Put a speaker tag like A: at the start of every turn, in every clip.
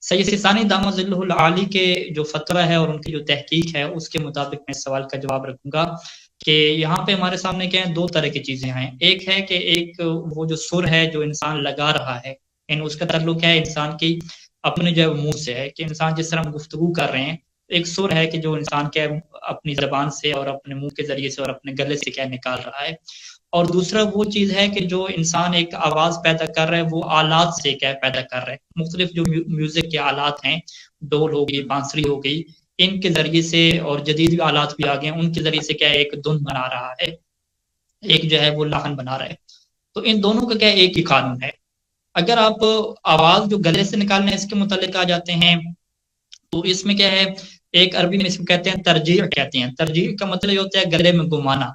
A: سید سیستانی دامت ظلہ العالی کے جو فتویٰ ہے اور ان کی جو تحقیق ہے اس کے مطابق میں اس سوال کا جواب رکھوں گا کہ یہاں پہ ہمارے سامنے کیا ہے، دو طرح کی چیزیں ہیں. ایک ہے کہ ایک وہ جو سر ہے جو انسان لگا رہا ہے، یعنی اس کا تعلق ہے انسان کی اپنے جو منہ سے ہے، کہ انسان جس طرح ہم گفتگو کر رہے ہیں ایک سر ہے کہ جو انسان کیا اپنی زبان سے اور اپنے منہ کے ذریعے سے اور اپنے گلے سے کیا نکال رہا ہے. اور دوسرا وہ چیز ہے کہ جو انسان ایک آواز پیدا کر رہا ہے وہ آلات سے کیا پیدا کر رہا ہے. مختلف جو میوزک کے آلات ہیں، ڈول ہو گئی، بانسری ہو گئی، ان کے ذریعے سے، اور جدید آلات بھی آ گئے ہیں ان کے ذریعے سے کیا ایک دھن بنا رہا ہے، ایک جو ہے وہ لحن بنا رہا ہے. تو ان دونوں کا کیا ایک ہی قانون ہے. اگر آپ آواز جو گلے سے نکالنا ہے اس کے متعلق آ جاتے ہیں تو اس میں کیا ہے، ایک عربی میں اس کو کہتے ہیں ترجیع کہتے ہیں. ترجیع کا مطلب یہ ہوتا ہے گلے میں گمانا.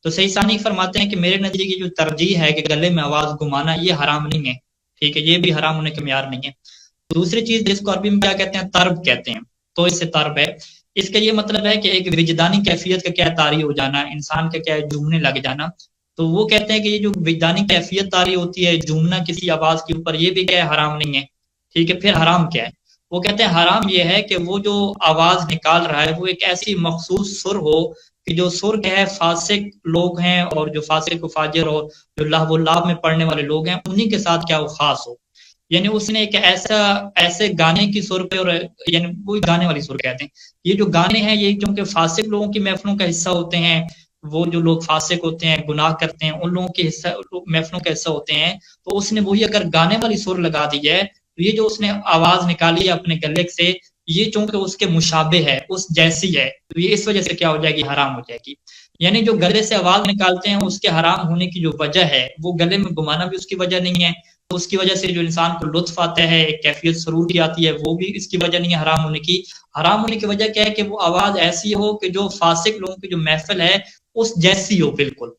A: تو صحیح ثانی فرماتے ہیں کہ میرے نظریے کی جو ترجیح ہے کہ گلے میں آواز گمانا یہ حرام نہیں ہے، ٹھیک ہے، یہ بھی حرام ہونے کا معیار نہیں ہے. دوسری چیز جس کو عربی میں کیا کہتے ہیں، طرب کہتے ہیں. تو اس سے طرب ہے، اس کا یہ مطلب ہے کہ ایک وجدانی کیفیت کا کیا طاری ہو جانا، انسان کا کیا جھومنے لگ جانا. تو وہ کہتے ہیں کہ یہ جو وجدانی کیفیت طاری ہوتی ہے، جھومنا کسی آواز کے اوپر، یہ بھی کیا ہے حرام نہیں ہے. ٹھیک ہے، پھر حرام کیا ہے؟ وہ کہتے ہیں حرام یہ ہے کہ وہ جو آواز نکال رہا ہے وہ ایک ایسی مخصوص سر ہو کہ جو سر کے ہے فاسق لوگ ہیں اور جو فاسق و فاجر اور جو لہو و لعب میں پڑھنے والے لوگ ہیں انہی کے ساتھ کیا وہ خاص ہو. یعنی اس نے ایک ایسے گانے کی سر پہ، اور یعنی وہی گانے والی سر کہتے ہیں. یہ جو گانے ہیں یہ کیونکہ فاسق لوگوں کی محفلوں کا حصہ ہوتے ہیں، وہ جو لوگ فاسق ہوتے ہیں، گناہ کرتے ہیں، ان لوگوں کے حصہ محفلوں کا حصہ ہوتے ہیں. تو اس نے وہی اگر گانے والی سر لگا دی ہے تو یہ جو اس نے آواز نکالی ہے اپنے گلے سے، یہ چونکہ اس کے مشابہ ہے، اس جیسی ہے، تو یہ اس وجہ سے کیا ہو جائے گی، حرام ہو جائے گی. یعنی جو گلے سے آواز نکالتے ہیں اس کے حرام ہونے کی جو وجہ ہے وہ گلے میں گمانا بھی اس کی وجہ نہیں ہے. تو اس کی وجہ سے جو انسان کو لطف آتا ہے، ایک کیفیت سرور کی آتی ہے، وہ بھی اس کی وجہ نہیں ہے حرام ہونے کی. حرام ہونے کی وجہ کیا ہے کہ وہ آواز ایسی ہو کہ جو فاسق لوگوں کی جو محفل ہے اس جیسی ہو بالکل.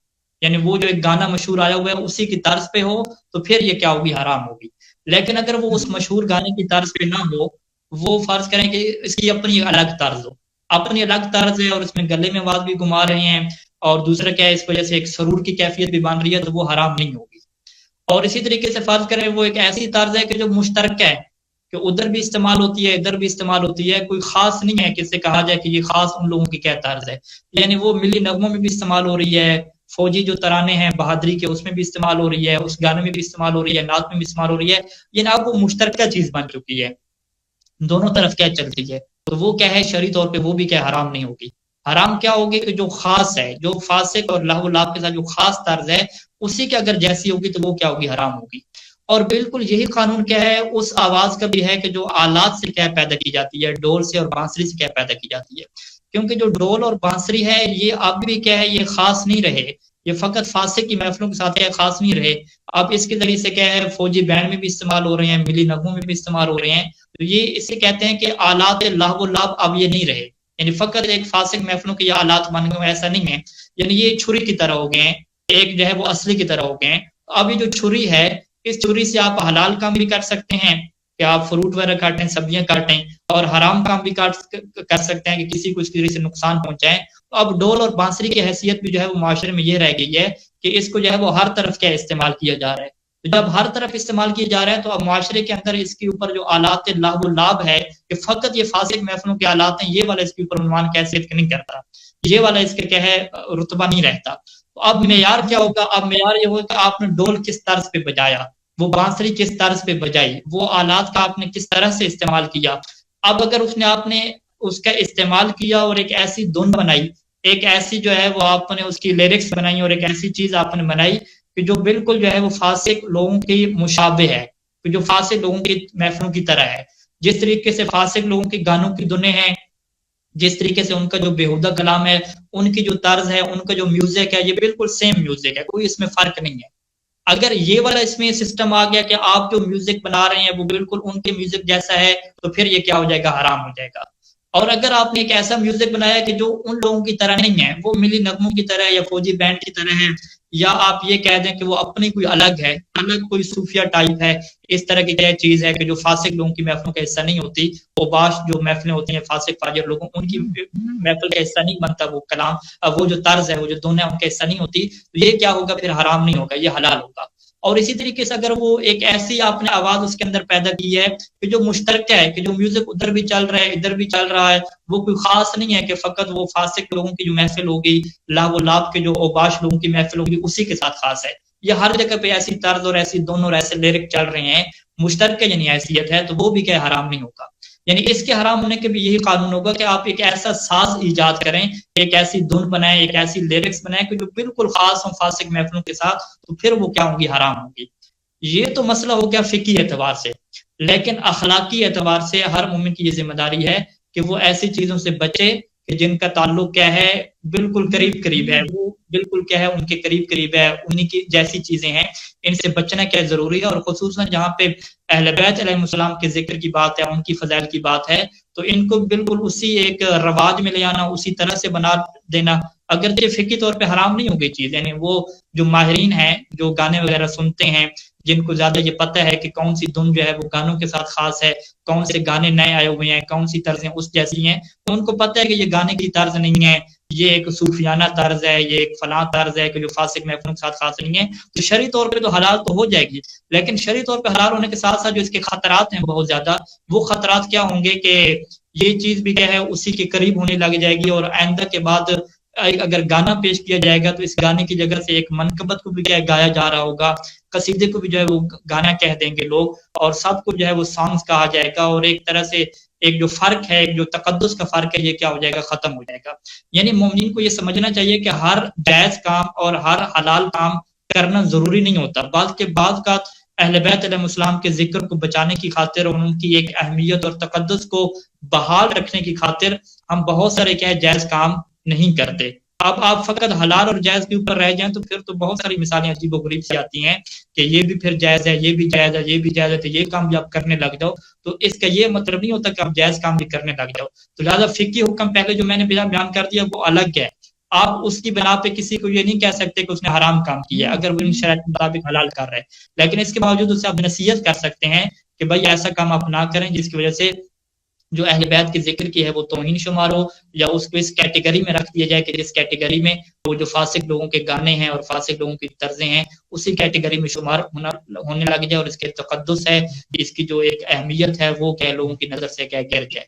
A: یعنی وہ جو ایک گانا مشہور آیا ہوا ہے اسی کی طرز پہ ہو تو پھر یہ کیا ہوگی، حرام ہوگی. لیکن اگر وہ اس مشہور گانے کی طرز پہ نہ ہو، وہ فرض کریں کہ اس کی اپنی الگ طرز ہو، اپنی الگ طرز ہے اور اس میں گلے میں آواز بھی گما رہے ہیں، اور دوسرا کیا ہے اس وجہ سے ایک سرور کی کیفیت بھی بن رہی ہے، تو وہ حرام نہیں ہوگی. اور اسی طریقے سے فرض کریں وہ ایک ایسی طرز ہے کہ جو مشترکہ ہے، کہ ادھر بھی استعمال ہوتی ہے ادھر بھی استعمال ہوتی ہے، کوئی خاص نہیں ہے کہ اسے کہا جائے کہ یہ خاص ان لوگوں کی کیا طرز ہے. یعنی وہ ملی نغموں میں بھی استعمال ہو رہی ہے، فوجی جو ترانے ہیں بہادری کے اس میں بھی استعمال ہو رہی ہے، اس گانے میں بھی استعمال ہو رہی ہے، نعت میں بھی استعمال ہو رہی ہے. یہ نا وہ مشترکہ چیز بن چکی ہے، دونوں طرف کیا چلتی ہے. تو وہ کیا ہے شرعی طور پہ وہ بھی کیا حرام نہیں ہوگی. حرام کیا ہوگی کہ جو خاص ہے، جو فاسق اور لہو و لعب کے ساتھ جو خاص طرز ہے اسی کے اگر جیسی ہوگی تو وہ کیا ہوگی، حرام ہوگی. اور بالکل یہی قانون کیا ہے اس آواز کا بھی ہے کہ جو آلات سے کیا پیدا کی جاتی ہے، ڈول سے اور بانسری سے کیا پیدا کی جاتی ہے. کیونکہ جو ڈول اور بانسری ہے یہ اب بھی کیا ہے، یہ خاص نہیں رہے، یہ فقط فاسق کی محفلوں کے ساتھ کیا خاص نہیں رہے. اب اس کے ذریعے سے کیا ہے فوجی بینڈ میں بھی استعمال ہو رہے ہیں، ملی نغموں میں بھی استعمال ہو رہے ہیں. تو یہ اسے کہتے ہیں کہ آلات لہو و لعب اب یہ نہیں رہے، یعنی فقط ایک فاسق محفلوں کے یہ آلات بن گئے، ایسا نہیں ہے. یعنی یہ چھری کی طرح ہو گئے ہیں، ایک جو ہے وہ اصلی کی طرح ہو گئے ہیں. اب یہ جو چھری ہے اس چھری سے آپ حلال کام بھی کر سکتے ہیں کہ آپ فروٹ وغیرہ کاٹیں، سبزیاں کاٹیں، اور حرام کام بھی کر سکتے ہیں کہ کسی کو اس کی وجہ سے نقصان پہنچائیں. تو اب ڈول اور بانسری کی حیثیت بھی جو ہے وہ معاشرے میں یہ رہ گئی ہے کہ اس کو جو ہے وہ ہر طرف کیا استعمال کیا جا رہا ہے. تو جب ہر طرف استعمال کیا جا رہا ہے تو اب معاشرے کے اندر اس کے اوپر جو آلات لہو و لعب ہے کہ فقط یہ فاسق محفلوں کے آلات ہیں، یہ والا اس کے اوپر عنوان کی حیثیت نہیں کرتا، یہ والا اس کا کیا ہے رتبہ نہیں رہتا. تو اب معیار کیا ہوگا، اب معیار یہ ہوگا کہ آپ نے ڈول کس طرز پہ بجایا، وہ بانسری کس طرز پہ بجائی، وہ آلات کا آپ نے کس طرح سے استعمال کیا. اب اگر آپ نے اس کا استعمال کیا اور ایک ایسی دھن بنائی، ایک ایسی جو ہے وہ آپ نے اس کی لیرکس بنائی اور ایک ایسی چیز آپ نے بنائی کہ جو بالکل جو ہے وہ فاسق لوگوں کی مشابہ ہے، کہ جو فاسق لوگوں کی محفلوں کی طرح ہے، جس طریقے سے فاسق لوگوں کے گانوں کی دھنیں ہیں، جس طریقے سے ان کا جو بےہودہ کلام ہے، ان کی جو طرز ہے، ان کا جو میوزک ہے، یہ بالکل سیم میوزک ہے، کوئی اس میں فرق نہیں ہے. اگر یہ والا اس میں سسٹم آ گیا کہ آپ جو میوزک بنا رہے ہیں وہ بالکل ان کے میوزک جیسا ہے تو پھر یہ کیا ہو جائے گا، حرام ہو جائے گا. اور اگر آپ نے ایک ایسا میوزک بنایا کہ جو ان لوگوں کی طرح نہیں ہے، وہ ملی نغموں کی طرح یا فوجی بینڈ کی طرح ہے، یا آپ یہ کہہ دیں کہ وہ اپنی کوئی الگ ہے، الگ کوئی صوفیہ ٹائپ ہے، اس طرح کی کیا چیز ہے کہ جو فاسق لوگوں کی محفلوں کا حصہ نہیں ہوتی، وہ باش جو محفلیں ہوتی ہیں فاسق فاجر لوگوں ان کی محفل کا حصہ نہیں بنتا وہ کلام، وہ جو طرز ہے، وہ جو دھن ہے ان کا حصہ نہیں ہوتی، تو یہ کیا ہوگا، پھر حرام نہیں ہوگا، یہ حلال ہوگا. اور اسی طریقے سے اگر وہ ایک ایسی آپ نے آواز اس کے اندر پیدا کی ہے کہ جو مشترکہ ہے، کہ جو میوزک ادھر بھی چل رہا ہے ادھر بھی چل رہا ہے، وہ کوئی خاص نہیں ہے کہ فقط وہ فاسق لوگوں کی جو محفل ہوگی، لاو و لاب کے جو اوباش لوگوں کی محفل ہوگی اسی کے ساتھ خاص ہے، یہ ہر جگہ پہ ایسی طرز اور ایسی دونوں اور ایسے لیرک چل رہے ہیں، مشترکہ یعنی حیثیت ہے، تو وہ بھی کہ حرام نہیں ہوگا۔ یعنی اس کے حرام ہونے کے بھی یہی قانون ہوگا کہ آپ ایک ایسا ساز ایجاد کریں، ایک ایسی دھن بنائیں، ایک ایسی لیرکس بنائیں کہ جو بالکل خاص ہوں فاسق محفلوں کے ساتھ، تو پھر وہ کیا ہوں گی؟ حرام ہوں گی۔ یہ تو مسئلہ ہو گیا فقہی اعتبار سے، لیکن اخلاقی اعتبار سے ہر مومن کی یہ ذمہ داری ہے کہ وہ ایسی چیزوں سے بچے کہ جن کا تعلق کیا ہے؟ بالکل قریب قریب ہے، وہ بالکل کیا ہے؟ ان کے قریب قریب ہے، انہی کی جیسی چیزیں ہیں، ان سے بچنا کیا ضروری ہے۔ اور خصوصاً جہاں پہ اہل بیت علیہ السلام کے ذکر کی بات ہے، ان کی فضائل کی بات ہے، تو ان کو بالکل اسی ایک رواج میں لے آنا، اسی طرح سے بنا دینا، اگرچہ فقہی طور پہ حرام نہیں ہو گئی چیز، یعنی وہ جو ماہرین ہیں جو گانے وغیرہ سنتے ہیں، جن کو زیادہ یہ پتہ ہے کہ کون سی دھن جو ہے وہ گانوں کے ساتھ خاص ہے، کون سے گانے نئے آئے ہوئے ہیں، کون سی طرزیں اس جیسی ہیں، تو ان کو پتہ ہے کہ یہ گانے کی طرز نہیں ہے، یہ ایک صوفیانہ طرز ہے، یہ ایک فلاں طرز ہے کہ جو فاسق محفلوں کے ساتھ خاص نہیں ہے، تو شرعی طور پہ تو حلال تو ہو جائے گی، لیکن شرعی طور پہ حلال ہونے کے ساتھ ساتھ جو اس کے خطرات ہیں بہت زیادہ، وہ خطرات کیا ہوں گے کہ یہ چیز بھی کیا ہے اسی کے قریب ہونے لگ جائے گی، اور آئندہ کے بعد اگر گانا پیش کیا جائے گا تو اس گانے کی جگہ سے ایک منقبت کو بھی کیا گایا جا رہا ہوگا، قصیدے کو بھی جو ہے وہ گانا کہہ دیں گے لوگ، اور سب کو جو ہے وہ سانگز کہا جائے گا، اور ایک طرح سے ایک جو فرق ہے، ایک جو تقدس کا فرق ہے، یہ کیا ہو جائے گا؟ ختم ہو جائے گا۔ یعنی مومنین کو یہ سمجھنا چاہیے کہ ہر جائز کام اور ہر حلال کام کرنا ضروری نہیں ہوتا، بعض کا اہل بیت علیہ السلام کے ذکر کو بچانے کی خاطر اور ان کی ایک اہمیت اور تقدس کو بحال رکھنے کی خاطر ہم بہت سارے کیا ہے جائز کام نہیں کرتے۔ اب آپ فقط حلال اور جائز کے اوپر رہ جائیں تو پھر تو بہت ساری مثالیں عجیب و غریب سی آتی ہیں کہ یہ بھی پھر جائز ہے، یہ بھی جائز ہے، یہ بھی جائز ہے، تو یہ کام بھی آپ کرنے لگ جاؤ، تو اس کا یہ مطلب نہیں ہوتا کہ آپ جائز کام بھی کرنے لگ جاؤ۔ تو لہٰذا فقہی حکم پہلے جو میں نے بیان کر دیا وہ الگ ہے، آپ اس کی بنا پہ کسی کو یہ نہیں کہہ سکتے کہ اس نے حرام کام کیا ہے اگر وہ ان شرائط کے مطابق حلال کر رہا ہے، لیکن اس کے باوجود اس سے آپ نصیحت کر سکتے ہیں کہ بھائی ایسا کام آپ نہ کریں جس کی وجہ سے جو اہل بیت کے ذکر کی ہے وہ توہین شمار ہو، یا اس کو اس کیٹیگری میں رکھ دیا جائے کہ جس کیٹیگری میں وہ جو فاسق لوگوں کے گانے ہیں اور فاسق لوگوں کی طرزیں ہیں اسی کیٹیگری میں شمار ہونے لگ جائے، اور اس کے تقدس ہے، اس کی جو ایک اہمیت ہے وہ کیا لوگوں کی نظر سے کیا گر جائے۔